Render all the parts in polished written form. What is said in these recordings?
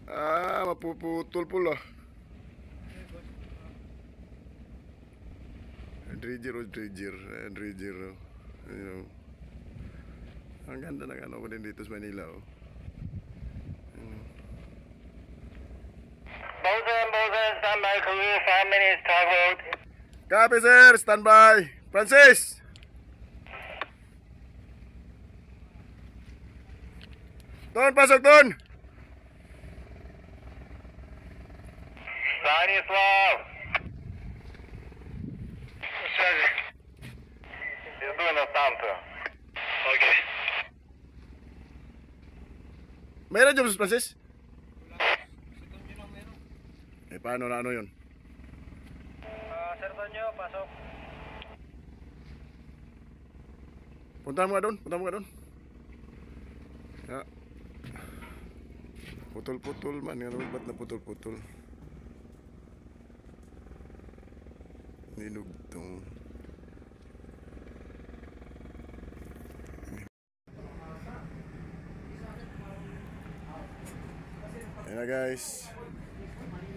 Mapuputol pula. 30. Ayun. Ang ganda ng ano ko din dito sa Manila. Oh. Bosun, standby crew, 5 minutes, tug road. Copy sir, standby. Francis! Ton, pasok ton! Stanislav! Связи. Иду на станцию. Окей. Meron dyan, Francis? Paano na ano yun? Sir Tonyo, pasok. Punta mo nga doon. Ya. Putol-putol man. Ano ba't na putol-putol? Ninugtong. Ayan na guys.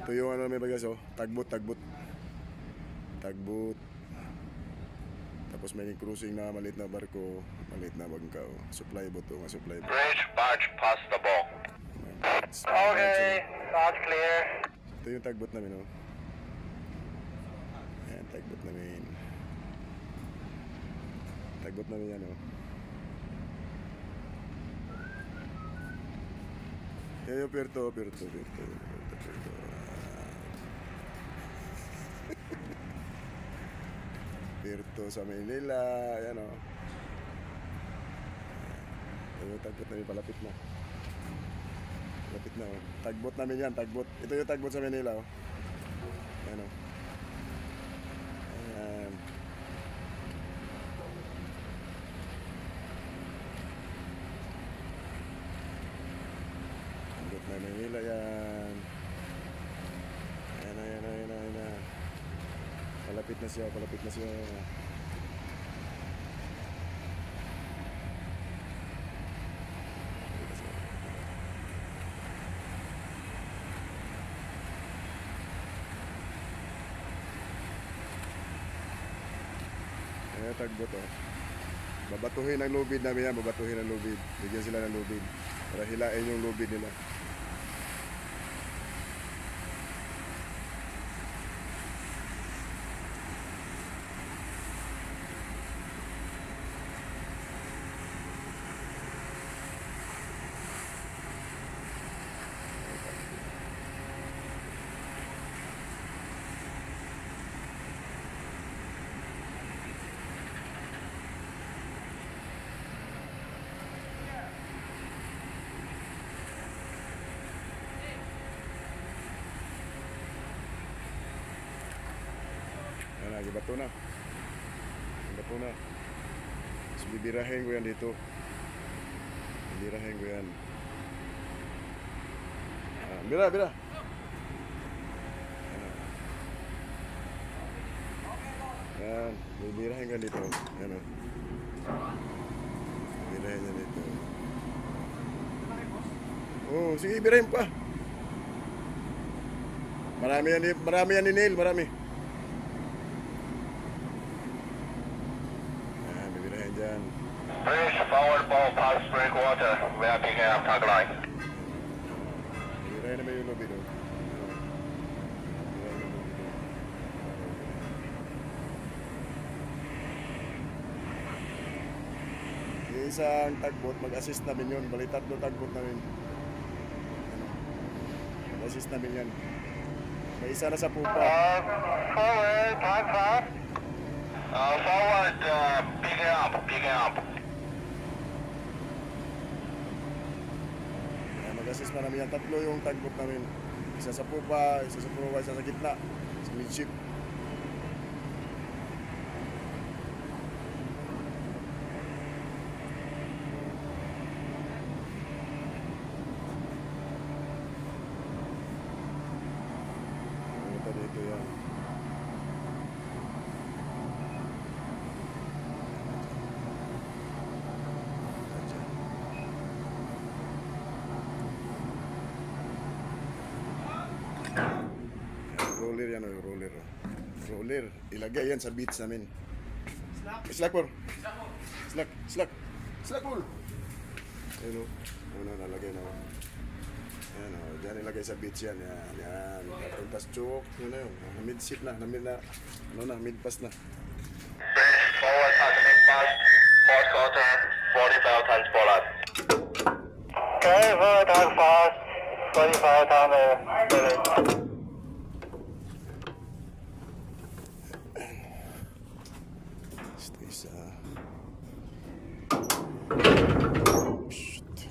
Ito yung ano may bagas oh. Tagbot. Tapos may cruising na maliit na barko, maliit na bangka oh. Supply boat oh, supply boat. Bridge, barge, pass the ball. Okay, that's clear. Ito yung tagbot namin oh. Ayan, tagbot namin. Tagbot namin yan oh. Yo, Pirto. Pirto sa Manila, yan o. Yung tagbot namin, palapit na. Palapit na o. Tagbot namin yan, tagbot. Ito yung tagbot sa Manila o. Yan o. Ayan. Tagbot na Manila yan. Ayan na. Palapit na siya. Ayan, tagbot oh. Babatuhin ang lubid namin yan, Bigyan sila ng lubid para hilain yung lubid nila. Bato na. So, bibirahin ko yan dito. Bira. Yan, bibirahin ko dito. Yan o. Bibirahin yan dito. Oh, sige, birahin pa. Marami yan ni Neil, marami. Bridge, forward ball, pass breakwater. We are picking up tug line. Birahin naman yung lobby doon. Yung isang tagbot, mag-assist namin yun. Balitat doon tagbot namin. Mag-assist namin yan. May isa na sa pupa. Forward, time fast. Forward, picking up. Mag-assist na namin yan. Tatlo yung tagbot namin. Isa sa pupa, isa sa proa, isa sa gitna. Sa midship. Dito yan. roller yan, oh, roller. Oh. Roller. Ilagay yan sa beach namin. Slack por. Slack por. Ayun, ano, nalagay na. Ayan, oh, dyan ilagay sa beach yan. Yan. Tapos chok. Yun na yun. Mid-seat na. Mid-pass na. Forward passing pass. Fourth quarter. 45 times forward. Okay, forward times fast. 45 times. Ito isa. Shit.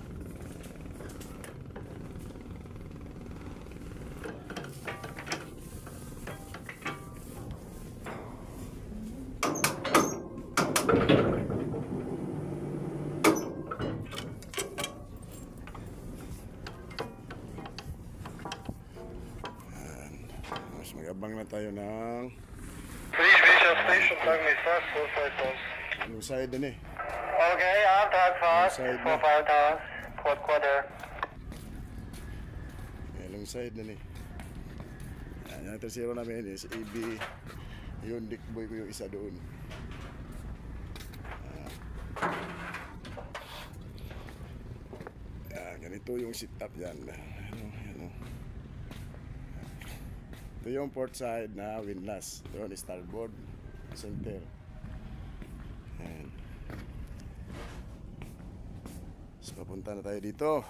Mas magabang na tayo ng Please reach your station time is fast. 45 times. anong side din eh. Okay, I'm time fast. Side 45 times. Fourth quarter. Anong side din eh. Yan, yung tercero namin is AB. Yun, dickboy ko yung isa doon. Ganito yung sit-up yan. Ano. Ito yung port side na windlass. Ito yung starboard center. Ayan. So, papunta na tayo dito.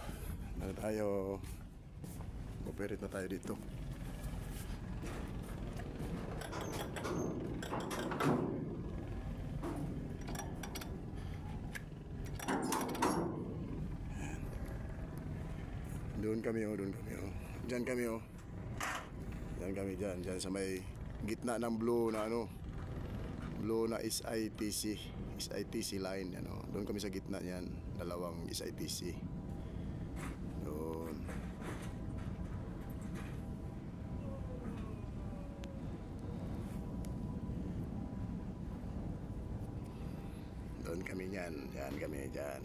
Operate na tayo dito. Doon kami oh. Diyan kami oh. Diyan sa may gitna ng blue na SITC line ano. Doon kami sa gitna niyan, dalawang SITC. Doon. Doon kami niyan, diyan kami diyan.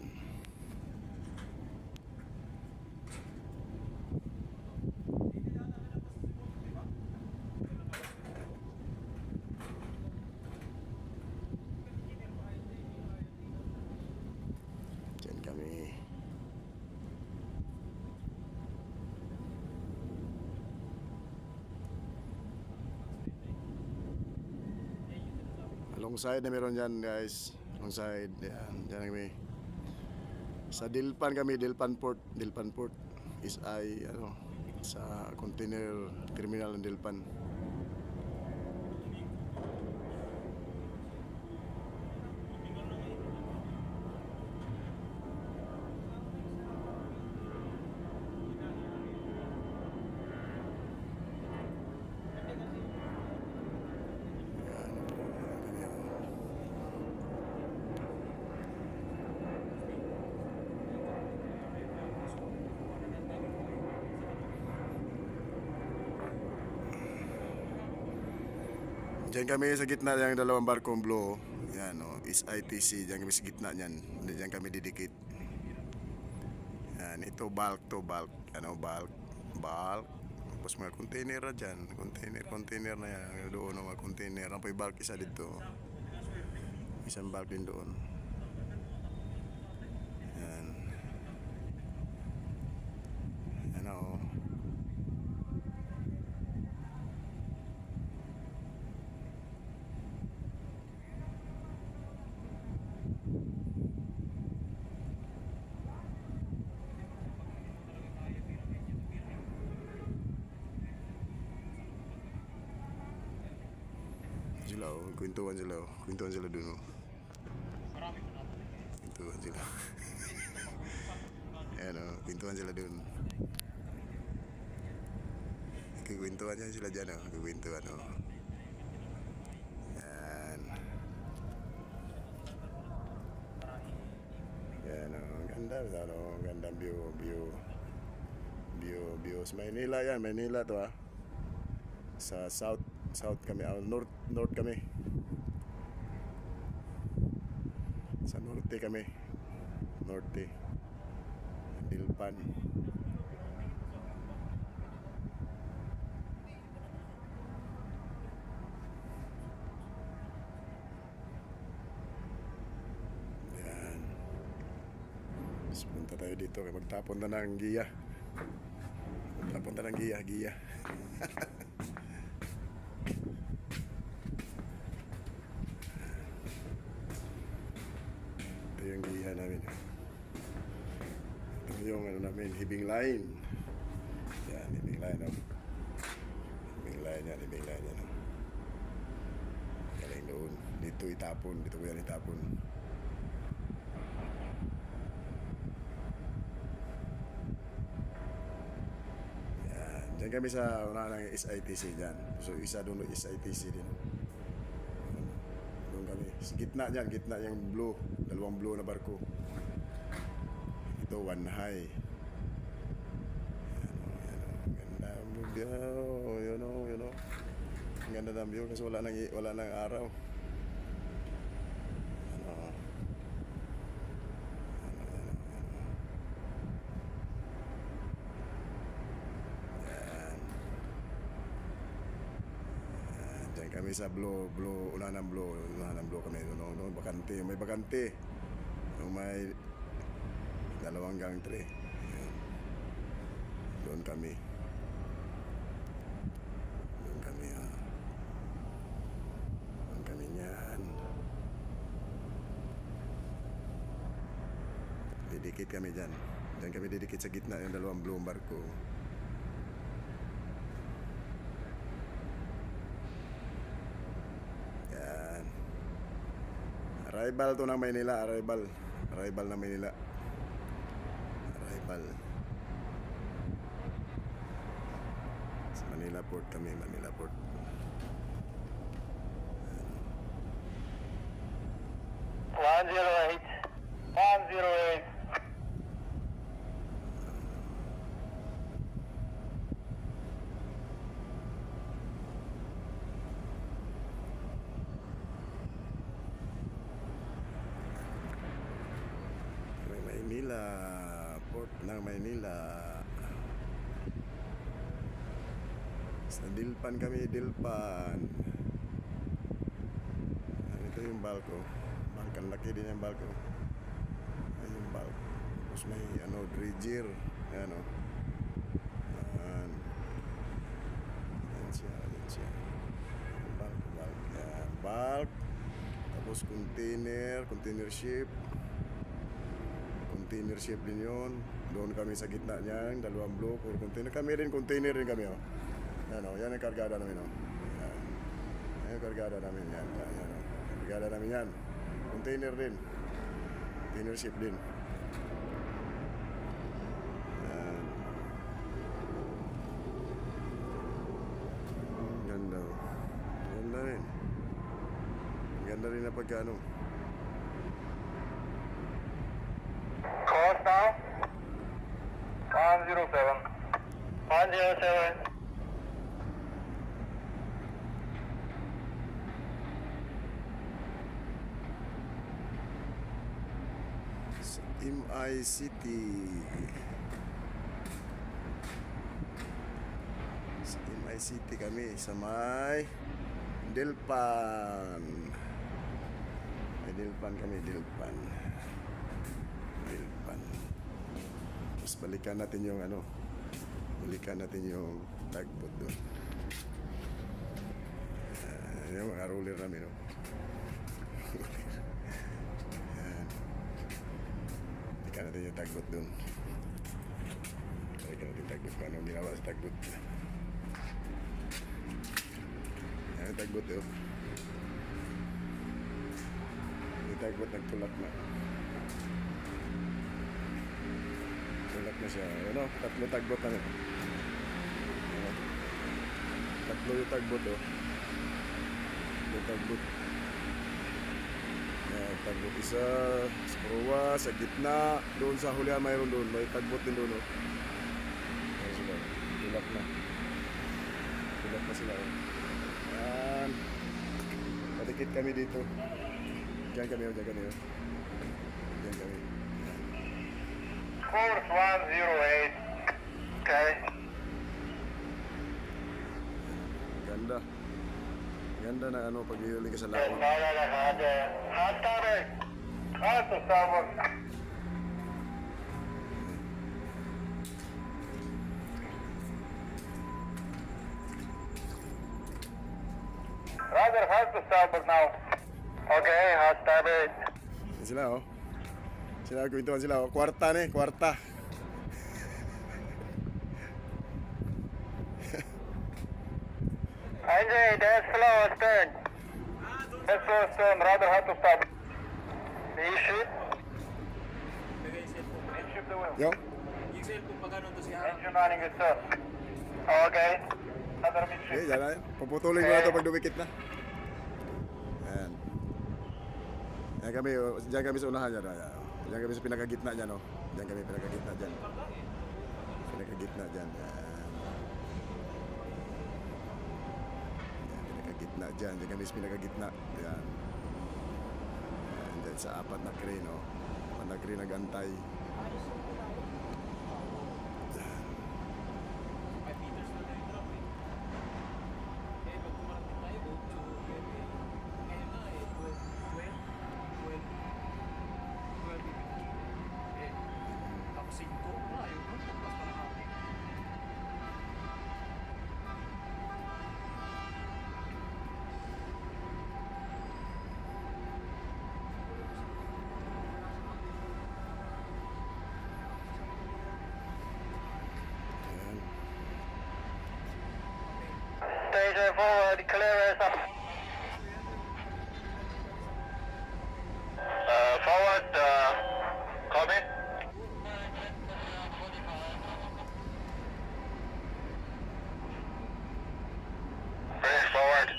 Long side na meron dyan guys. Long side. Yan. Dyan kami. Sa Dilpan kami. Dilpan Port is sa container terminal ng Dilpan. Diyan kami sa gitna ng dalawang barkong blue. Yan o, SITC. Diyan kami sa gitna niyan. Diyan kami didikit. Yan, ito bulk to bulk. Bulk. Tapos mga container na dyan. Container na yan. Doon mga container. Ang bulk isa dito. Isang bulk din doon. Yan. Yan o. Sila oh, kwentuhan sila dun oh. Kwentuhan sila. Ayan oh, kwentuhan sila dun. Kikwentuhan yan sila dyan oh, kikwentuhan oh. Yan. Yan oh, gandang view. Sa Maynila yan, Maynila to ah. Sa south kami, north kami. Sa norte kami. Dilpan. tayo dito. Magtapon na ng giya. Magtapon na ng giya. Ito yung giya namin. Ito yung ano namin, hibing line. Yan, hibing line. Oh. Hibing line yan. Oh. Galing doon. Dito itapon. Dito ko yan itapon. Diyan kami sa una ng SITC dyan. So isa doon SITC din. Doon kami. Sa gitna dyan, gitna yung blue. Dalawang blue na barko. Ito one high. Ganda ang view. You know. Ang ganda ng view kasi wala nang araw. Kami sa unahan ng blue kami noon, bakante, may bakante. May 2 hanggang 3. Ayan. Doon kami. Doon kami niyan. Didikit kami dyan. Diyan kami didikit sa gitna yung 2 blue barko. Arrival to ng Maynila, arrival ng Maynila. Sa Manila Port kami, Manila Port. One zero eight. Maynila, Port ng Maynila. Sa Dilpan kami, Dilpan. Ito yung balko. Bangkan laki din yung balko. Ay yung balko. Tapos may dredger. Ayan o. Ayan. Ayan siya. Balk. Ayan, balk. Tapos container ship. Container ship din yun. Doon kami sa gitna niyan, 2 blue, 4 container. Container rin kami, oh. Yan, oh. Yan ang kargada namin, oh. Yan ang kargada namin, yan. Yan, oh. Kargada namin yan. Container din. Container ship din. Yan. Ganda, oh. Ganda rin. Ganda rin na pagkano. Course now. 107. 107. Sa MI City. Sa MI City kami. Sa may Dilpan. May Dilpan kami, Dilpan. Tapos balikan natin yung tagboat doon. Yung mga roller namin, no? Balikan natin yung tagboat doon. Balikan natin yung tagboat kung anong ginawa sa tagboat. Yan yung tagboat, oh. Yung tagboat nagtulak na. Tulak na siya. Ano? 3 tagbot na. Ano? 3 yung tagbot, oh. 3 tagbot. Tagbot isa sa Kuruwa, sa gitna, doon sa hulihan mayroon doon. May tagbot din doon, oh. Ayan sila. Tulak na. Tulak na sila, oh. Ayan. Patikit kami dito. Diyan kami, oh. Diyan kami. Course 108. Okay. Ganda. Ganda na pag-iuli ka sa Yes, laot. hot starboard. Hot to starboard. Radar hard to starboard now. Okay, hard starboard. Yan sila oh. Sila kwentuhan sila oh. Kwarta na kwarta. Anjay, that's slow astern. That's slow astern, rather hard to stop. Do you shoot? Shoot the wheel. Yo. Engine running good, sir. Okay. Another Okay, midship. yan na. Puputulin ko na ito pag dumikit na. Ayan. Yan kami, oh. Diyan kami sa unahan yan. Ayan. Diyan kami sa pinakagitna dyan, oh. Diyan kami pinakagitna dyan. Pinakagitna dyan. Ayan. Pinakagitna dyan. Diyan kami sa pinakagitna. Ayan. And then sa apat na crane, oh. Apat na crane nagantay. Station forward, clearance up. Forward, copy. Brace forward.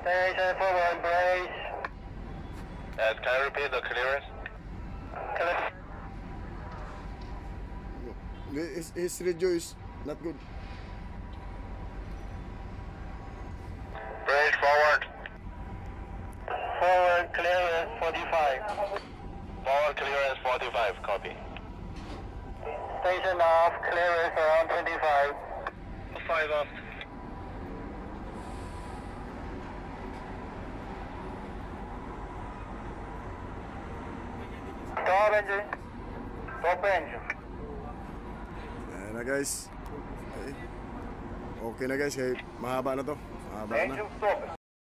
Station forward, brace. Can I repeat the clearance? His radio is not good. Brace forward. Forward clearance 45. Forward clearance 45, copy. Station off, clearance around 25. 5 off. Stop engine. Stop engine. Ayan na guys. Okay. Okay na guys, kaya mahaba na to. Mahaba na. Engine stop.